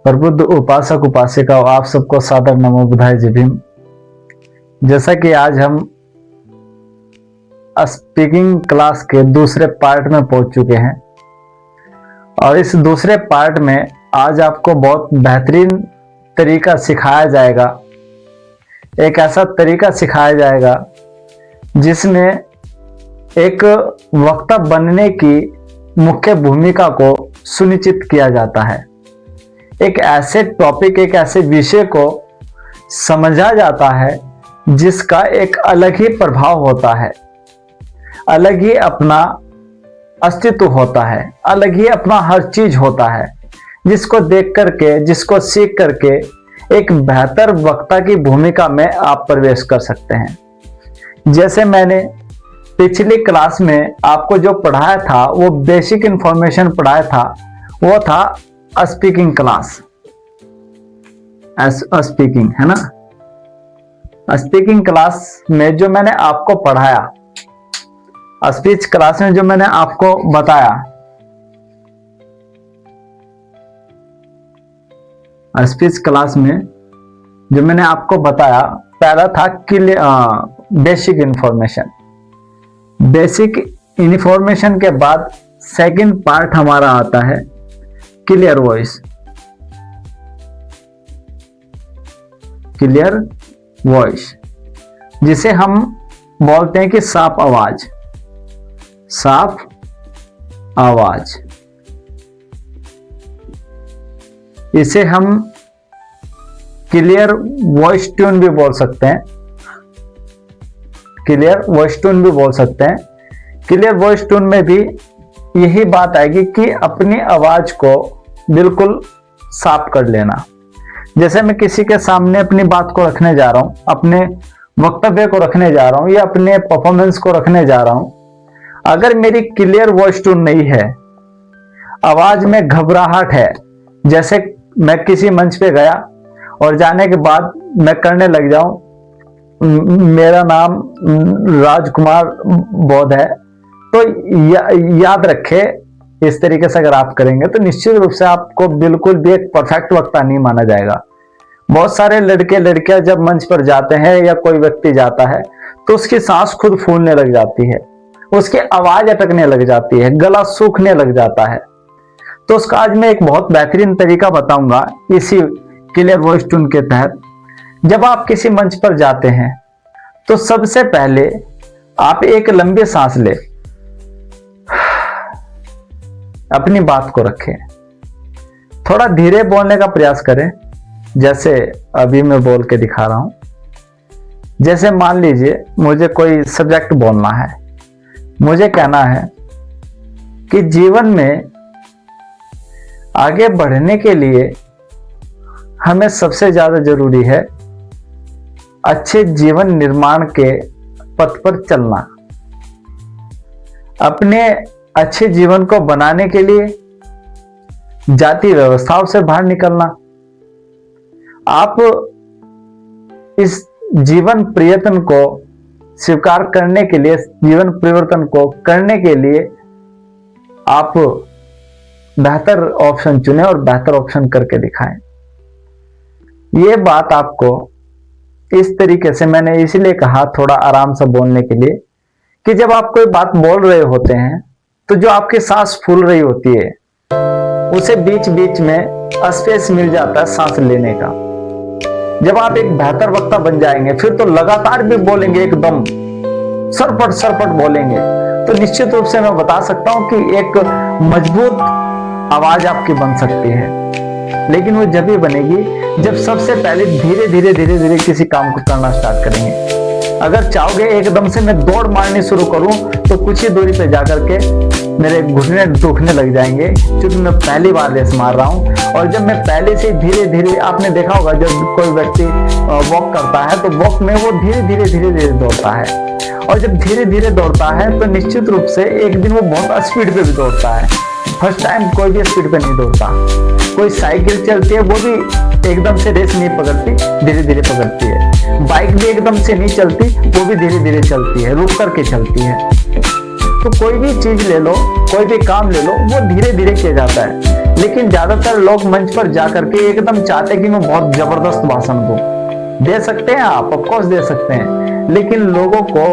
प्रबुद्ध उपासक उपासिका, आप सबको सादर नमो बुधाय जय भीम। जैसा कि आज हम स्पीकिंग क्लास के दूसरे पार्ट में पहुंच चुके हैं और इस दूसरे पार्ट में आज आपको बहुत बेहतरीन तरीका सिखाया जाएगा। एक ऐसा तरीका सिखाया जाएगा जिसमें एक वक्ता बनने की मुख्य भूमिका को सुनिश्चित किया जाता है। एक ऐसे टॉपिक, एक ऐसे विषय को समझा जाता है जिसका एक अलग ही प्रभाव होता है, अलग ही अपना अस्तित्व होता है, अलग ही अपना हर चीज होता है, जिसको देख करके, जिसको सीख करके एक बेहतर वक्ता की भूमिका में आप प्रवेश कर सकते हैं। जैसे मैंने पिछली क्लास में आपको जो पढ़ाया था, वो बेसिक इंफॉर्मेशन पढ़ाया था, वो था स्पीकिंग क्लास, स्पीकिंग है ना। स्पीकिंग क्लास में जो मैंने आपको पढ़ाया, स्पीच क्लास में जो मैंने आपको बताया, स्पीच क्लास में जो मैंने आपको बताया, पहला था बेसिक इंफॉर्मेशन। बेसिक इंफॉर्मेशन के बाद सेकंड पार्ट हमारा आता है क्लियर वॉइस। क्लियर वॉइस जिसे हम बोलते हैं कि साफ आवाज, साफ आवाज। इसे हम क्लियर वॉइस ट्यून भी बोल सकते हैं, क्लियर वॉइस ट्यून भी बोल सकते हैं। क्लियर वॉइस ट्यून में भी यही बात आएगी कि अपनी आवाज को बिल्कुल साफ कर लेना। जैसे मैं किसी के सामने अपनी बात को रखने जा रहा हूं, अपने वक्तव्य को रखने जा रहा हूं या अपने परफॉर्मेंस को रखने जा रहा हूं, अगर मेरी क्लियर वॉइस ट्यून नहीं है, आवाज में घबराहट है, जैसे मैं किसी मंच पे गया और जाने के बाद मैं करने लग जाऊं, मेरा नाम राजकुमार बौद्ध है, तो याद रखे, इस तरीके से अगर आप करेंगे तो निश्चित रूप से आपको बिल्कुल भी एक परफेक्ट वक्ता नहीं माना जाएगा। बहुत सारे लड़के लड़कियां जब मंच पर जाते हैं या कोई व्यक्ति जाता है तो उसकी सांस खुद फूलने लग जाती है, उसकी आवाज अटकने लग जाती है, गला सूखने लग जाता है। तो उसका आज मैं एक बहुत बेहतरीन तरीका बताऊंगा इसी क्लियर वॉइस ट्यून के तहत। जब आप किसी मंच पर जाते हैं तो सबसे पहले आप एक लंबी सांस ले, अपनी बात को रखें, थोड़ा धीरे बोलने का प्रयास करें, जैसे अभी मैं बोल के दिखा रहा हूं। जैसे मान लीजिए मुझे कोई सब्जेक्ट बोलना है, मुझे कहना है कि जीवन में आगे बढ़ने के लिए हमें सबसे ज्यादा जरूरी है अच्छे जीवन निर्माण के पथ पर चलना। अपने अच्छे जीवन को बनाने के लिए जाति व्यवस्थाओं से बाहर निकलना। आप इस जीवन परिवर्तन को स्वीकार करने के लिए, जीवन परिवर्तन को करने के लिए आप बेहतर ऑप्शन चुने और बेहतर ऑप्शन करके दिखाएं। ये बात आपको इस तरीके से मैंने इसीलिए कहा थोड़ा आराम से बोलने के लिए, कि जब आप कोई बात बोल रहे होते हैं तो जो आपकी सांस फूल रही होती है, उसे बीच बीच में स्पेस मिल जाता है सांस लेने का। जब आप एक बेहतर वक्ता बन जाएंगे फिर तो लगातार भी बोलेंगे, एकदम सरपट सरपट बोलेंगे, तो निश्चित रूप से मैं बता सकता हूं कि एक मजबूत आवाज आपकी बन सकती है। लेकिन वो जब भी बनेगी जब सबसे पहले धीरे धीरे धीरे धीरे किसी काम को करना स्टार्ट करेंगे। अगर चाहोगे एकदम से मैं दौड़ मारनी शुरू करूं तो कुछ ही दूरी पे जाकर के मेरे घुटने दुखने लग जाएंगे, क्योंकि मैं पहली बार रेस मार रहा हूं। और जब मैं पहले से धीरे धीरे, आपने देखा होगा जब कोई व्यक्ति वॉक करता है तो वॉक में वो धीरे धीरे धीरे धीरे दौड़ता है, और जब धीरे धीरे दौड़ता है तो निश्चित रूप से एक दिन वो बहुत स्पीड पे भी दौड़ता है। फर्स्ट टाइम कोई भी स्पीड पे नहीं दौड़ता। कोई साइकिल चलती है वो भी एकदम से रेस नहीं पकड़ती, धीरे धीरे पकड़ती है। बाइक भी एकदम से नहीं चलती, वो भी धीरे धीरे चलती है, रुक करके चलती है। तो कोई भी चीज ले लो, कोई भी काम ले लो, वो धीरे धीरे किया जाता है। लेकिन ज्यादातर लोग मंच पर जाकर के एकदम चाहते कि मैं बहुत जबरदस्त भाषण दूं। दे सकते हैं आप, ऑफ कोर्स दे सकते हैं, लेकिन लोगों को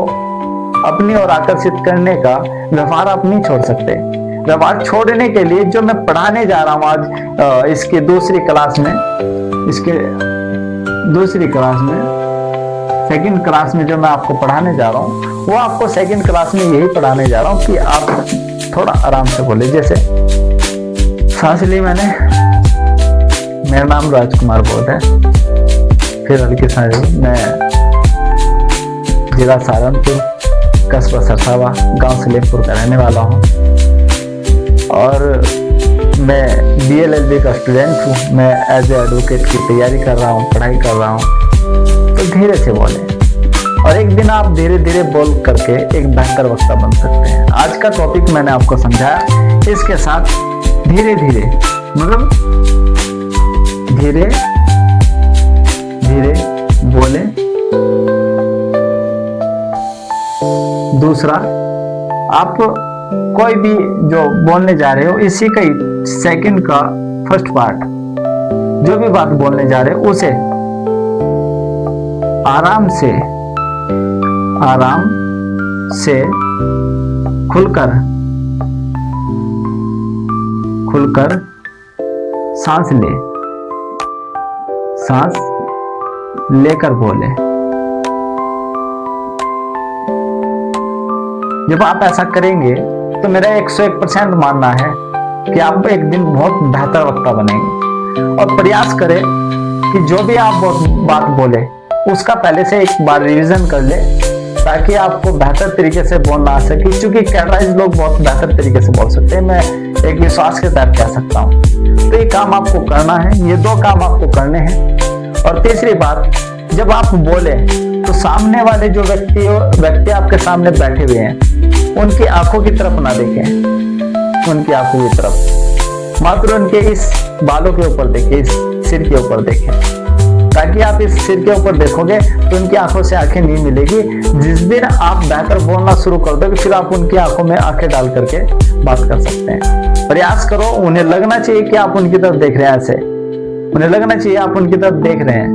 अपनी ओर आकर्षित करने का व्यवहार आप नहीं छोड़ सकते। व्यवहार छोड़ने के लिए जो मैं पढ़ाने जा रहा हूं आज इसके दूसरी क्लास में, सेकंड क्लास में जो मैं आपको पढ़ाने जा रहा हूं, वो आपको सेकंड क्लास में यही पढ़ाने जा रहा हूं कि आप थोड़ा आराम से बोले। जैसे सांस ली मैंने, मेरा नाम राजकुमार बोध है, फिर हल्की सांस ली, मैं जिला सहारनपुर, कस्बा सरसावा, गांव सलेमपुर का रहने वाला हूं और मैं BLLB का स्टूडेंट हूं। मैं एज ए एडवोकेट की तैयारी कर रहा हूं, पढ़ाई कर रहा हूं। तो धीरे से बोले और एक दिन आप धीरे धीरे बोल करके एक बेहतर वक्ता बन सकते हैं। आज का टॉपिक मैंने आपको समझाया, इसके साथ धीरे धीरे, मतलब धीरे धीरे बोले। दूसरा, आप कोई भी जो बोलने जा रहे हो, इसी का सेकंड का फर्स्ट पार्ट, जो भी बात बोलने जा रहे हो उसे आराम से खुलकर सांस लेकर बोले। जब आप ऐसा करेंगे तो मेरा 101% मानना है कि आप एक दिन बहुत बेहतर वक्ता बनेंगे। और प्रयास करें कि जो भी आप बात बोले उसका पहले से एक बार रिवीजन कर ले, ताकि आपको बेहतर तरीके से बोलना आ सके। क्योंकि कैटराइज लोग बहुत बेहतर तरीके से बोल सकते हैं, मैं एक विश्वास के तहत कह सकता हूँ। तो ये काम आपको करना है, ये 2 काम आपको करने हैं। और तीसरी बात, जब आप बोले तो सामने वाले जो व्यक्ति आपके सामने बैठे हुए हैं, उनकी आंखों की तरफ ना देखें, उनकी आंखों की तरफ, मात्र उनके इस बालों के ऊपर देखें, इस सिर के ऊपर देखें। ताकि आप इस सिर के ऊपर देखोगे तो उनकी आंखों से आंखें नहीं मिलेगी। जिस दिन आप बेहतर बोलना शुरू कर दोगे, फिर आप उनकी आंखों में आंखें डाल करके बात कर सकते हैं। प्रयास करो, उन्हें लगना चाहिए कि आप उनकी तरफ देख रहे हैं, ऐसे उन्हें लगना चाहिए आप उनकी तरफ देख रहे हैं,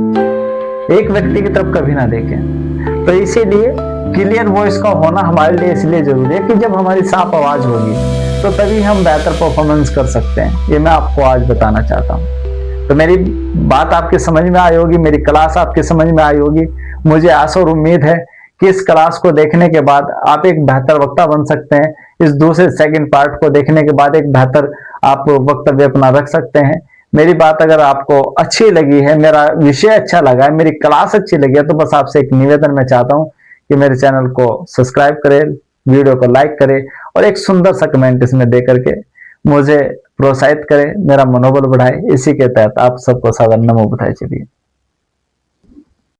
एक व्यक्ति की तरफ कभी ना देखें। तो इसीलिए क्लियर वॉइस का होना हमारे लिए इसलिए जरूरी है कि जब हमारी साफ आवाज होगी तो तभी हम बेहतर परफॉर्मेंस कर सकते हैं। ये मैं आपको आज बताना चाहता हूँ। तो मेरी बात आपके समझ में आई होगी, मेरी क्लास आपके समझ में आई होगी। मुझे आशा और उम्मीद है कि इस क्लास को देखने के बाद आप एक बेहतर वक्ता बन सकते हैं। इस दूसरे सेकंड पार्ट को देखने के बाद एक बेहतर आप वक्तव्य अपना रख सकते हैं। मेरी बात अगर आपको अच्छी लगी है, मेरा विषय अच्छा लगा है, मेरी क्लास अच्छी लगी है, तो बस आपसे एक निवेदन मैं चाहता हूं कि मेरे चैनल को सब्सक्राइब करें, वीडियो को लाइक करें और एक सुंदर सा कमेंट इसमें दे करके मुझे प्रोत्साहित करें, मेरा मनोबल बढ़ाए। इसी के तहत आप सबको सादर नमो बधाई चलिए।